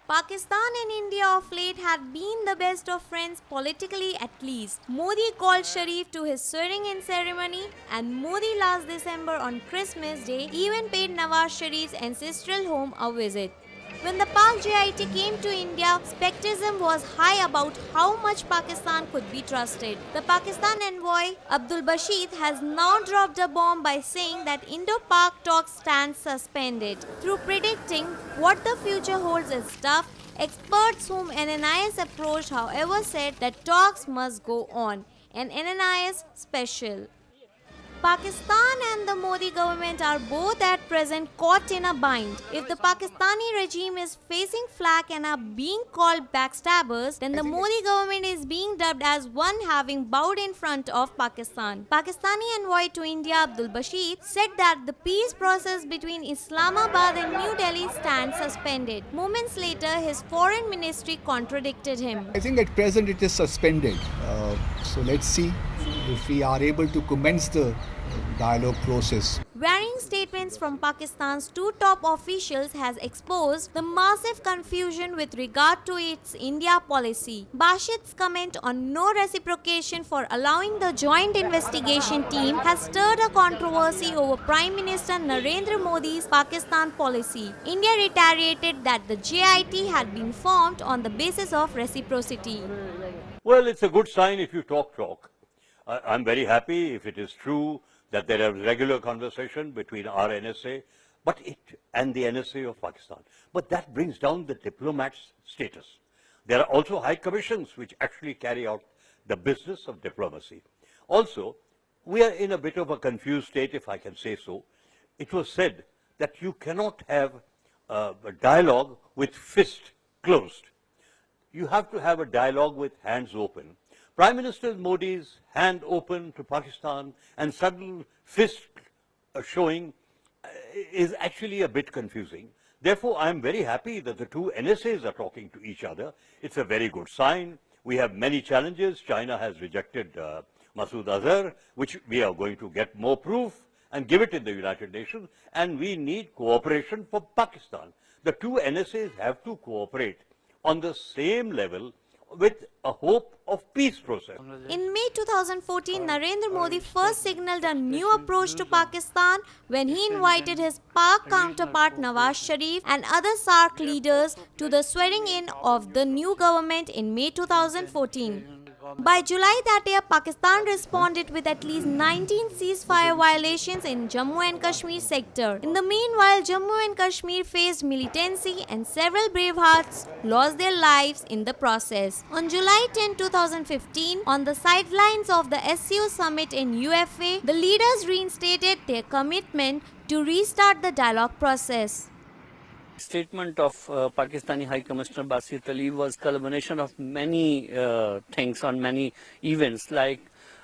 Pakistan and India of late had been the best of friends politically at least. Modi called Sharif to his swearing-in ceremony, and Modi last December on Christmas Day even paid Nawaz Sharif's ancestral home a visit. When the Pak JIT came to India, skepticism was high about how much Pakistan could be trusted. The Pakistan envoy Abdul Bashid has now dropped a bomb by saying that Indo-Pak talks stand suspended. Through predicting what the future holds is tough, experts whom NNIS approached however said that talks must go on. An NNIS special. Pakistan and the Modi government are both at present caught in a bind. If the Pakistani regime is facing flack and are being called backstabbers, then the Modi government is being dubbed as one having bowed in front of Pakistan. Pakistani envoy to India Abdul Bashid said that the peace process between Islamabad and New Delhi stands suspended. Moments later, his foreign ministry contradicted him. I think at present it is suspended. So let's see if we are able to commence the dialogue process. Varying statements from Pakistan's two top officials has exposed the massive confusion with regard to its India policy. Bashid's comment on no reciprocation for allowing the joint investigation team has stirred a controversy over Prime Minister Narendra Modi's Pakistan policy. India reiterated that the JIT had been formed on the basis of reciprocity. Well, it's a good sign if you talk. I'm very happy if it is true that there are regular conversation between our NSA and the NSA of Pakistan. But that brings down the diplomat's status. There are also high commissions which actually carry out the business of diplomacy. Also, we are in a bit of a confused state, if I can say so. It was said that you cannot have a dialogue with fist closed. You have to have a dialogue with hands open. Prime Minister Modi's hand open to Pakistan and sudden fist showing is actually a bit confusing. Therefore, I am very happy that the two NSAs are talking to each other. It's a very good sign. We have many challenges. China has rejected Masood Azhar, which we are going to get more proof and give it in the United Nations. And we need cooperation for Pakistan. The two NSAs have to cooperate on the same level with a hope of peace process. In May 2014, Narendra Modi first signaled a new approach to Pakistan when he invited his Pak counterpart Nawaz Sharif and other SAARC leaders to the swearing-in of the new government in May 2014. By July that year, Pakistan responded with at least 19 ceasefire violations in Jammu and Kashmir sector. In the meanwhile, Jammu and Kashmir faced militancy and several brave hearts lost their lives in the process. On July 10, 2015, on the sidelines of the SCO summit in UFA, the leaders reinstated their commitment to restart the dialogue process. Statement of Pakistani High Commissioner Basit Ali was culmination of many things on many events, like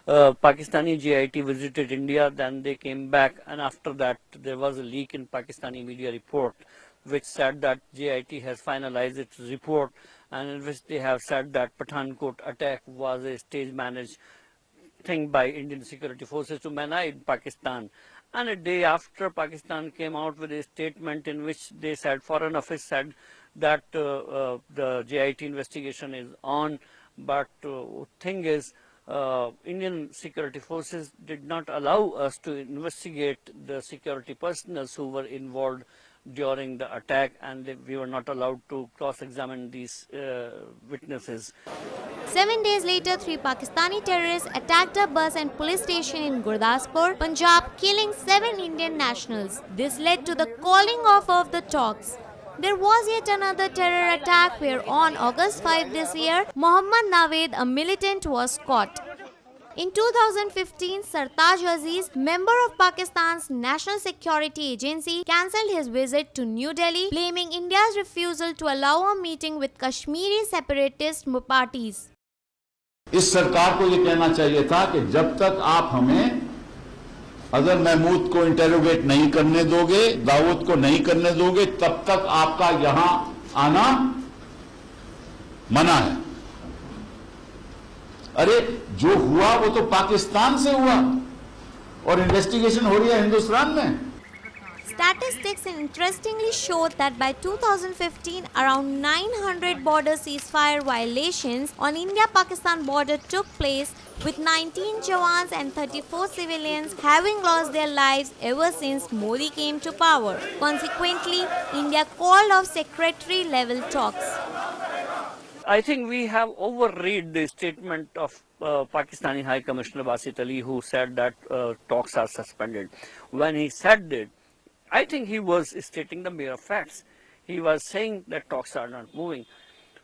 Pakistani JIT visited India, then they came back, and after that there was a leak in Pakistani media report which said that JIT has finalized its report, and in which they have said that Pathankot attack was a stage managed thing by Indian security forces to manage Pakistan. And a day after, Pakistan came out with a statement in which they said, Foreign Office said that the JIT investigation is on, but thing is, Indian security forces did not allow us to investigate the security personnel who were involved during the attack, and we were not allowed to cross-examine these witnesses. 7 days later, 3 Pakistani terrorists attacked a bus and police station in Gurdaspur, Punjab, killing 7 Indian nationals. This led to the calling off of the talks. There was yet another terror attack where on August 5 this year, Mohammad Nawed, a militant, was caught. In 2015, Sartaj Aziz, member of Pakistan's National Security Agency, cancelled his visit to New Delhi, blaming India's refusal to allow a meeting with Kashmiri separatist parties. इस सरकार को ये कहना चाहिए था कि जब तक आप हमें अजहर महमूद को इंटेरोगेट नहीं करने दोगे, दाऊद को नहीं करने दोगे, तब तक आपका यहां आना मना है। अरे जो हुआ वो तो पाकिस्तान से हुआ और इन्वेस्टिगेशन हो रही है हिंदुस्तान में। Statistics interestingly showed that by 2015, around 900 border ceasefire violations on India-Pakistan border took place, with 19 Jawans and 34 civilians having lost their lives ever since Modi came to power. Consequently, India called off secretary-level talks. I think we have overread the statement of Pakistani High Commissioner Basit Ali, who said that talks are suspended. When he said it, I think he was stating the mere facts. He was saying that talks are not moving.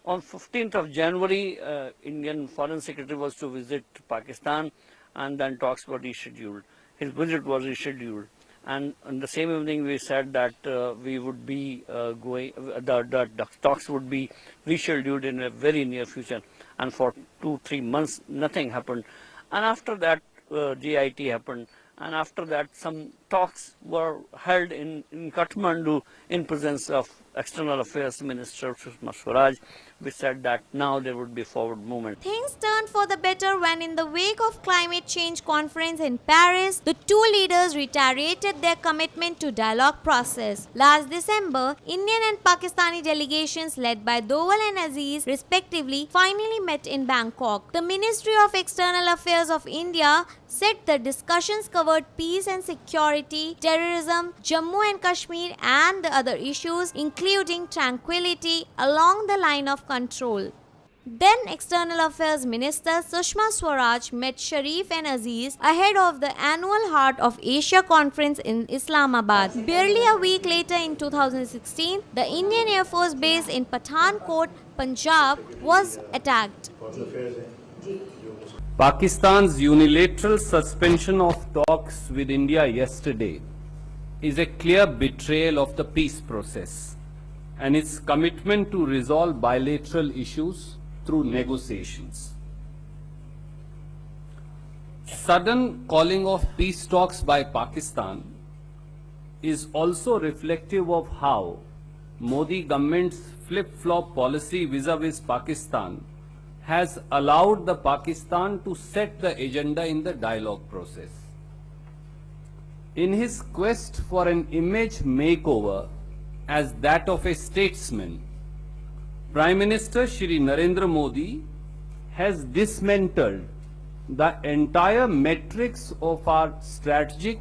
On 15th of January, Indian Foreign Secretary was to visit Pakistan, and then talks were rescheduled. His visit was rescheduled. And on the same evening, we said that we would be the talks would be rescheduled in a very near future. And for 2-3 months, nothing happened. And after that, GIT happened. And after that, some talks were held in Kathmandu in presence of External Affairs Minister Sushma Swaraj. We said that now there would be forward movement. Things turned for the better when, in the wake of climate change conference in Paris, the two leaders reiterated their commitment to dialogue process. Last December, Indian and Pakistani delegations led by Doval and Aziz, respectively, finally met in Bangkok. The Ministry of External Affairs of India said the discussions covered peace and security, terrorism, Jammu and Kashmir, and the other issues, including tranquility along the line of control. Then External Affairs Minister Sushma Swaraj met Sharif and Aziz ahead of the annual Heart of Asia conference in Islamabad. Barely a week later in 2016, the Indian Air Force base in Pathankot, Punjab was attacked. Pakistan's unilateral suspension of talks with India yesterday is a clear betrayal of the peace process and its commitment to resolve bilateral issues through negotiations. Sudden calling of peace talks by Pakistan is also reflective of how Modi government's flip-flop policy vis-a-vis Pakistan has allowed the Pakistan to set the agenda in the dialogue process. In his quest for an image makeover as that of a statesman, Prime Minister Shri Narendra Modi has dismantled the entire matrix of our strategic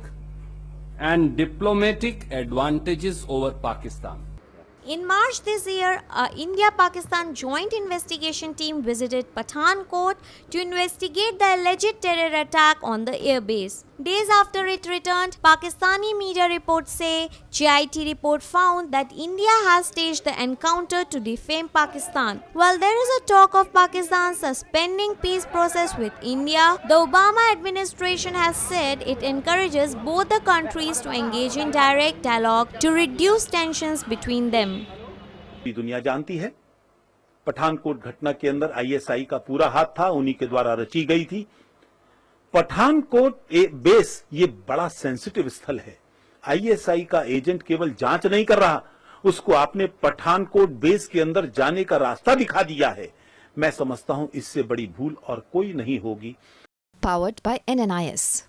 and diplomatic advantages over Pakistan. In March this year, a India-Pakistan joint investigation team visited Pathankot to investigate the alleged terror attack on the airbase. Days after it returned, Pakistani media reports say GIT report found that India has staged the encounter to defame Pakistan. While there is a talk of Pakistan suspending peace process with India, the Obama administration has said it encourages both the countries to engage in direct dialogue to reduce tensions between them. दुनिया जानती है, पठानकोट घटना के अंदर ISI का पूरा हाथ था, उन्हीं के द्वारा रची गई थी। पठानकोट बेस ये बड़ा सेंसिटिव स्थल है। आईएसआई का एजेंट केवल जांच नहीं कर रहा, उसको आपने पठानकोट बेस के अंदर जाने का रास्ता दिखा दिया है। मैं समझता हूं इससे बड़ी भूल और कोई नहीं होगी। Powered by NNIS.